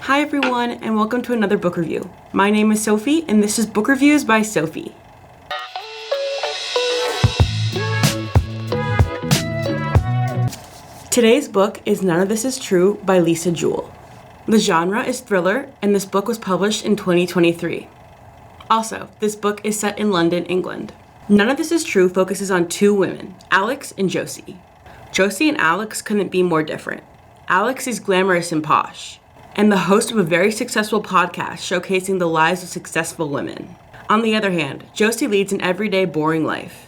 Hi everyone, and welcome to another book review. My name is Sophie, and this is Book Reviews by Sophie. Today's book is None of This Is True by Lisa Jewell. The genre is thriller, and this book was published in 2023. Also, this book is set in London, England. None of This Is True focuses on two women, Alex and Josie. Josie and Alex couldn't be more different. Alex is glamorous and posh, and the host of a very successful podcast showcasing the lives of successful women. On the other hand, Josie leads an everyday, boring life,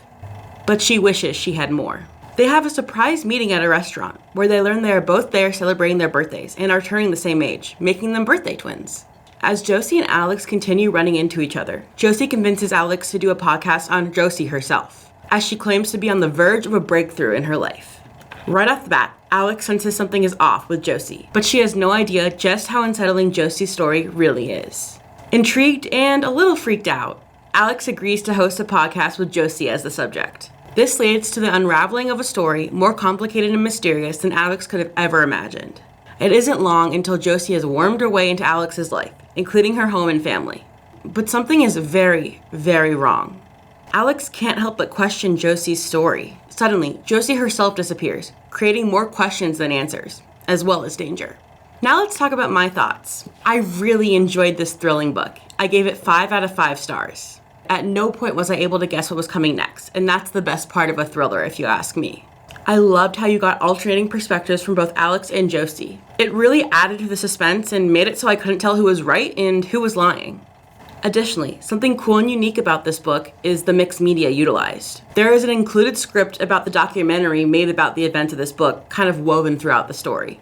but she wishes she had more. They have a surprise meeting at a restaurant, where they learn they are both there celebrating their birthdays and are turning the same age, making them birthday twins. As Josie and Alex continue running into each other, Josie convinces Alex to do a podcast on Josie herself, as she claims to be on the verge of a breakthrough in her life. Right off the bat, Alex senses something is off with Josie, but she has no idea just how unsettling Josie's story really is. Intrigued and a little freaked out, Alex agrees to host a podcast with Josie as the subject. This leads to the unraveling of a story more complicated and mysterious than Alex could have ever imagined. It isn't long until Josie has wormed her way into Alex's life, including her home and family. But something is very, very wrong. Alex can't help but question Josie's story. Suddenly, Josie herself disappears, creating more questions than answers, as well as danger. Now let's talk about my thoughts. I really enjoyed this thrilling book. I gave it 5 out of 5 stars. At no point was I able to guess what was coming next, and that's the best part of a thriller if you ask me. I loved how you got alternating perspectives from both Alex and Josie. It really added to the suspense and made it so I couldn't tell who was right and who was lying. Additionally, something cool and unique about this book is the mixed media utilized. There is an included script about the documentary made about the events of this book, kind of woven throughout the story.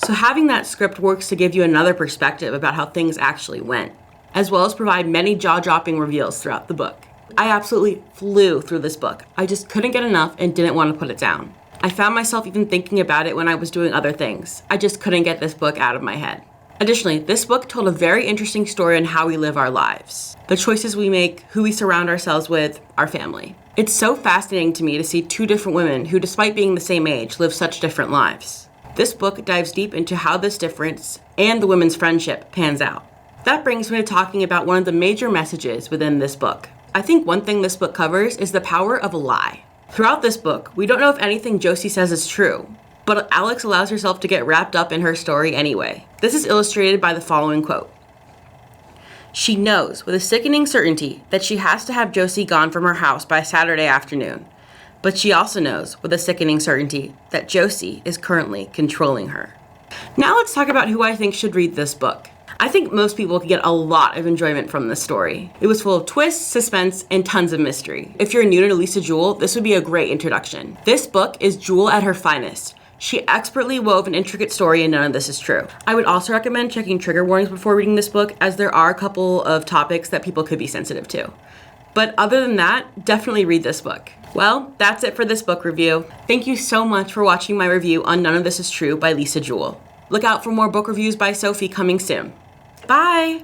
So having that script works to give you another perspective about how things actually went, as well as provide many jaw-dropping reveals throughout the book. I absolutely flew through this book. I just couldn't get enough and didn't want to put it down. I found myself even thinking about it when I was doing other things. I just couldn't get this book out of my head. Additionally, this book told a very interesting story on how we live our lives, the choices we make, who we surround ourselves with, our family. It's so fascinating to me to see two different women who, despite being the same age, live such different lives. This book dives deep into how this difference and the women's friendship pans out. That brings me to talking about one of the major messages within this book. I think one thing this book covers is the power of a lie. Throughout this book, we don't know if anything Josie says is true, but Alex allows herself to get wrapped up in her story anyway. This is illustrated by the following quote. She knows with a sickening certainty that she has to have Josie gone from her house by Saturday afternoon, but she also knows with a sickening certainty that Josie is currently controlling her. Now let's talk about who I think should read this book. I think most people could get a lot of enjoyment from this story. It was full of twists, suspense, and tons of mystery. If you're new to Lisa Jewell, this would be a great introduction. This book is Jewell at her finest. She expertly wove an intricate story and none of this is true. I would also recommend checking trigger warnings before reading this book, as there are a couple of topics that people could be sensitive to. But other than that, definitely read this book. Well, that's it for this book review. Thank you so much for watching my review on None of This Is True by Lisa Jewell. Look out for more book reviews by Sophie coming soon. Bye!